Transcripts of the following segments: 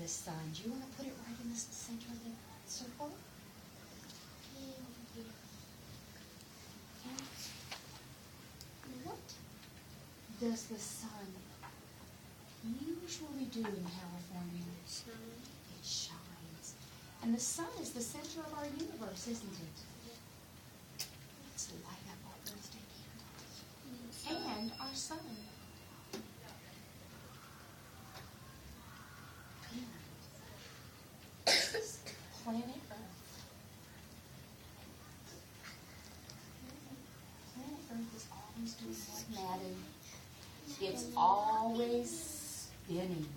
sun. Do you want to put it right in the center of the circle? And what does the sun usually do in California? It shines. And the sun is the center of our universe, isn't it? Let's light up our birthday candles. And our sun. Planet Earth. Planet Earth is always doing what, Madden? It's always spinning.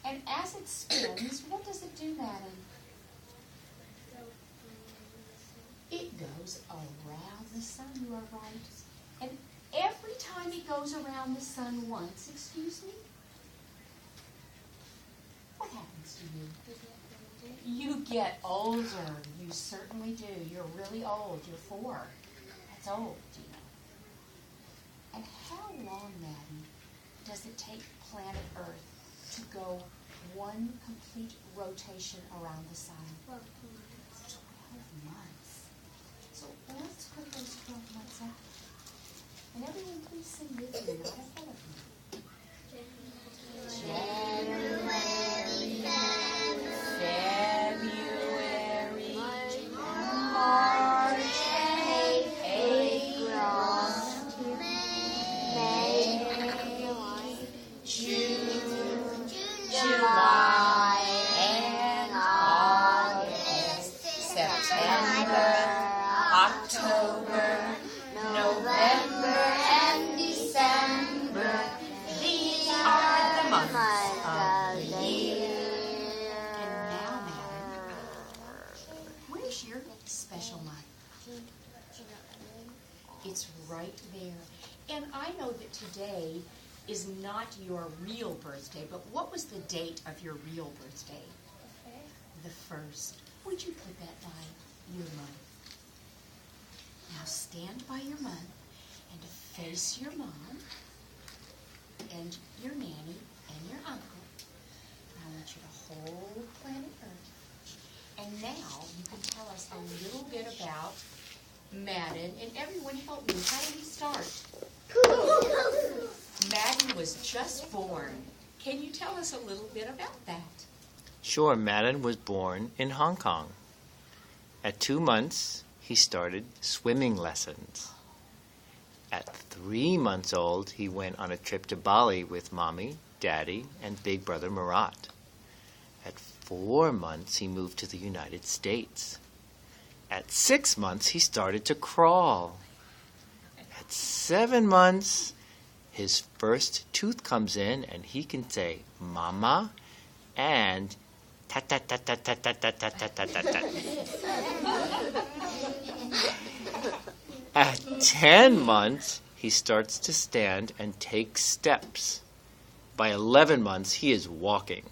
And as it spins, what does it do, Madden? It goes around the sun, you are right. And every time it goes around the sun once, excuse me, what happens to you? You get older. You certainly do. You're really old. You're 4. That's old, you know. And how long, Madden, does it take planet Earth to go one complete rotation around the sun? 12 months. So let's put those 12 months out. And everyone please sing with me, not ahead of me. January, February, March, April, May, June, July, and August, September, October, November, and December. These are the months of the year. And now, Madam, where's your special month? It's right there. And I know that today is not your real birthday, but what was the date of your real birthday? The 1st. Would you put that by your month? Now stand by your month and face your mom and your nanny and your uncle. I want you to hold planet Earth. And now you can tell us a little bit about Madden. And everyone help me. How did he start? Madden was just born. Can you tell us a little bit about that? Sure, Madden was born in Hong Kong. At 2 months, he started swimming lessons. At 3 months old, he went on a trip to Bali with Mommy, Daddy, and Big Brother Marat. At 4 months, he moved to the United States. At 6 months, he started to crawl. At 7 months, his first tooth comes in, and he can say "Mama" and "tat tat tat tat tat tat tat tat tat tat tat." At 10 months, he starts to stand and take steps. By 11 months, he is walking.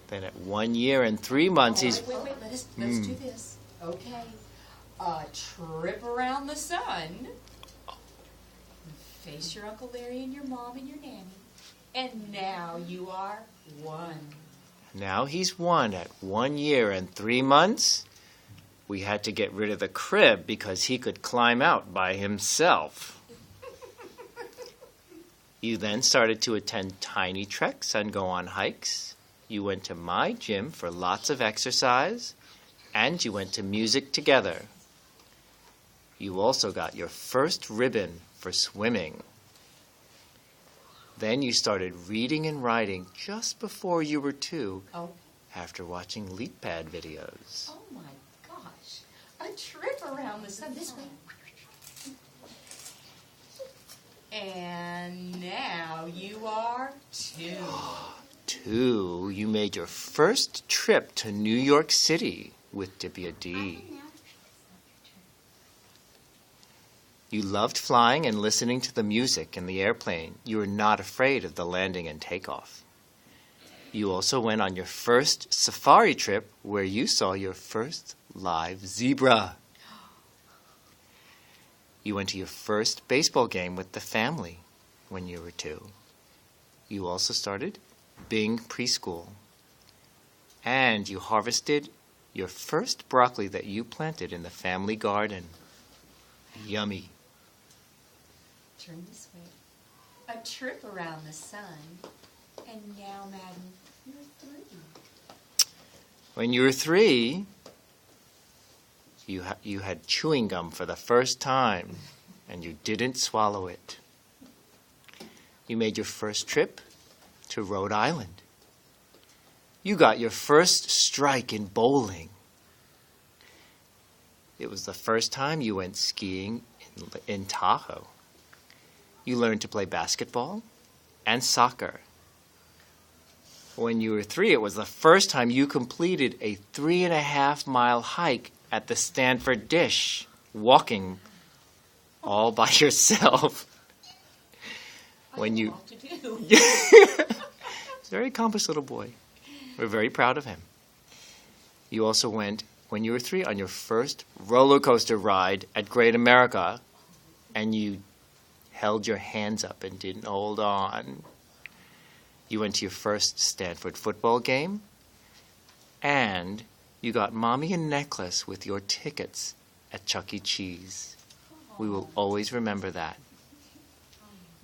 Then at 1 year and 3 months, he's... Wait, let's do this. Okay. A trip around the sun. Face your Uncle Larry and your mom and your nanny. And now you are 1. Now he's 1. At 1 year and 3 months, we had to get rid of the crib because he could climb out by himself. You then started to attend tiny treks and go on hikes. You went to my gym for lots of exercise, and you went to music together. You also got your first ribbon for swimming. Then you started reading and writing just before you were 2, after watching LeapPad videos. Oh my gosh. A trip around the sun. This way. And now you are 2. 2, you made your first trip to New York City with Divya D. You loved flying and listening to the music in the airplane. You were not afraid of the landing and takeoff. You also went on your first safari trip where you saw your first live zebra. You went to your first baseball game with the family when you were 2. You also started Bing Preschool. And you harvested your first broccoli that you planted in the family garden. Yummy. Turn this way. A trip around the sun. And now, Madden, you're 3. When you were 3, you had chewing gum for the first time, and you didn't swallow it. You made your first trip to Rhode Island. You got your first strike in bowling. It was the first time you went skiing in Tahoe. You learned to play basketball and soccer. When you were 3, it was the first time you completed a 3.5-mile hike at the Stanford Dish, walking all by yourself. When you, What to do. He's a very accomplished little boy. We're very proud of him. You also went, when you were 3, on your first roller coaster ride at Great America, and you held your hands up and didn't hold on. You went to your first Stanford football game, and you got Mommy a necklace with your tickets at Chuck E. Cheese. We will always remember that.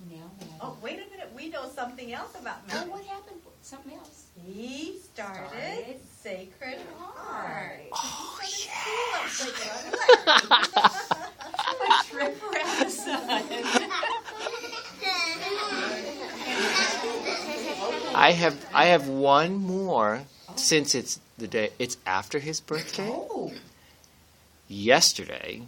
Now, Madden. Oh, wait a minute. We know something else about Oh, Madden. what happened? Something else. He started Sacred Heart. Oh, He's yeah. gonna school at Sacred Heart. A trip around the sun. I have one more, since it's after his birthday. Oh, Yesterday,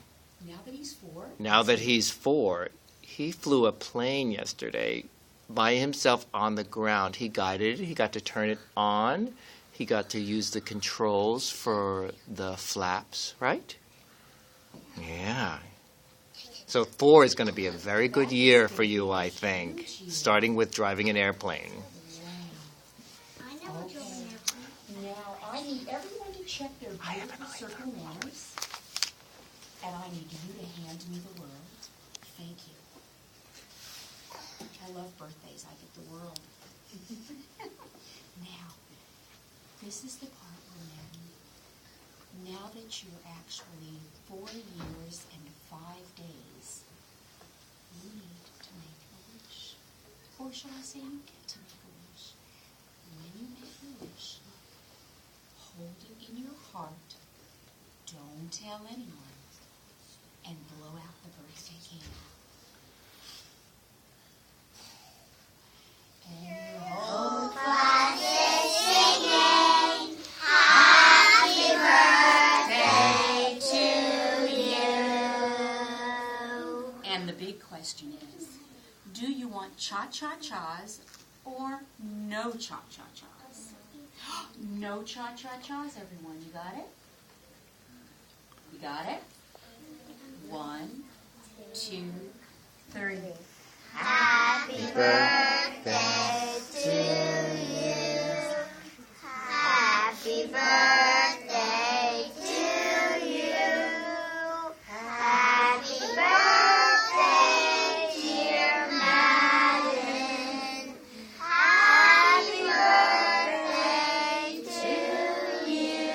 now that he's 4. now that he's 4, he flew a plane yesterday by himself on the ground. He guided it. He got to turn it on. He got to use the controls for the flaps, right? Yeah. So 4 is going to be a very good year for you, I think, starting with driving an airplane. I never drove an airplane. Now, I need everyone to check their I have an beautiful idea. circle manners. And I need you to hand me the world. Thank you. I love birthdays. I get the world. Now, this is the part where now that you're actually 4 years and 5 days, you need to make a wish. Or shall I say you get to make a wish. When you make a wish, hold it in your heart. Don't tell anyone. And blow out the birthday candle. And hold And the big question is, do you want cha-cha-chas or no cha-cha-chas? No cha-cha-chas, everyone. You got it? You got it? 1, 2, 3. Happy birthday to you. Happy birthday to you. Happy birthday, dear Madden. Happy birthday to you.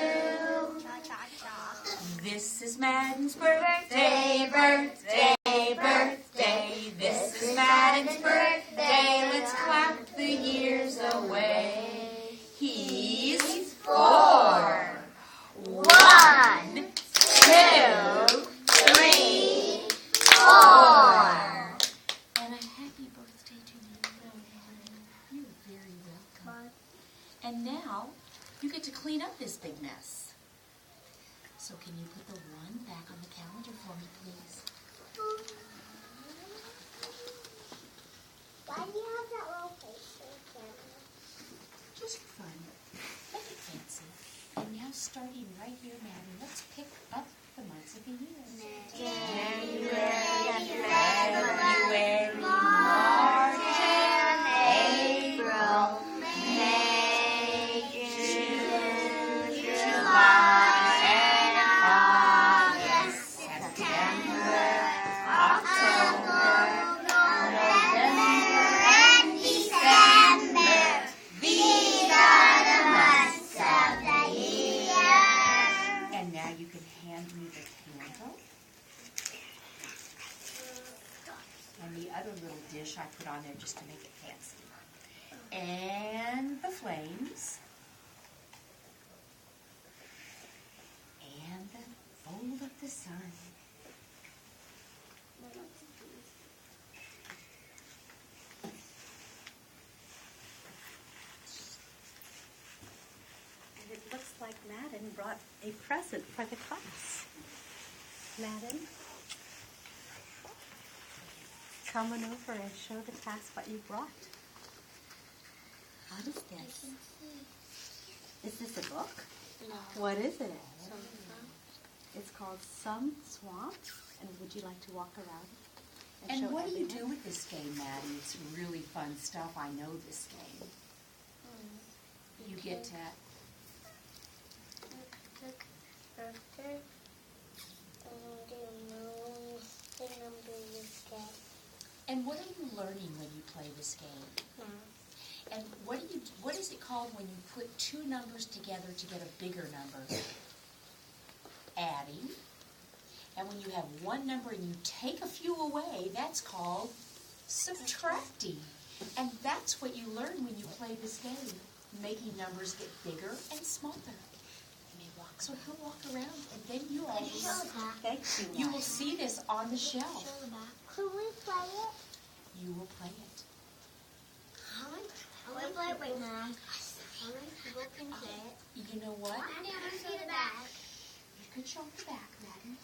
This is Madden's birthday, birthday, birthday. This is Madden's birthday. Let's clap the years away. He's 4. 1, 2, 3, 4. And a happy birthday to you. You're very welcome. And now you get to clean up this big mess. So can you put the 1 back on the calendar for me, please? Why do you have that little face there? Just for fun. Make it fancy. And now starting right here, Maddie, let's pick up the months of the year. January, March, April, May, June, July, August, September, October, November, and December. The put on there just to make it fancy. And the flames. And the fold of the sun. And it looks like Madden brought a present for the class. Madden, come on over and show the class what you brought. What is this? Is this a book? No. What is it? It's called Some Swamp. And would you like to walk around and show And what do you everyone? do with this game, Maddie? It's really fun stuff. I know this game. You get to, Look after the moon, the number you get and what are you learning when you play this game? now. And what is it called when you put two numbers together to get a bigger number? Adding. And when you have one number and you take a few away, that's called subtracting. And that's what you learn when you play this game, making numbers get bigger and smaller. So he'll walk around, and then you all will, Thank you. you will see this on the shelf. Can we play it? You will play it. How many play it right now? How many people can play it? You know what? I never see the back. You could show the back, Madden.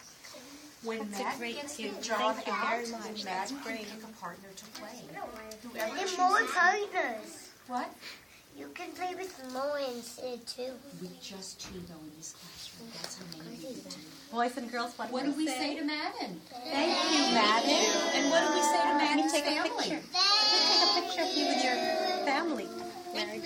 When That's a Madden great gets the cue. job Thank you out, very much. then That's Madden can great. pick a partner to play. Whoever And chooses more it. partners. What? You can play with more instead too. With just two though in this classroom. That's amazing. Boys and girls, what What do we say to Madden? Thank you, Madden. And what do we say to Let me Madden's take a family? picture. Let me take a picture of you with your family. Very good.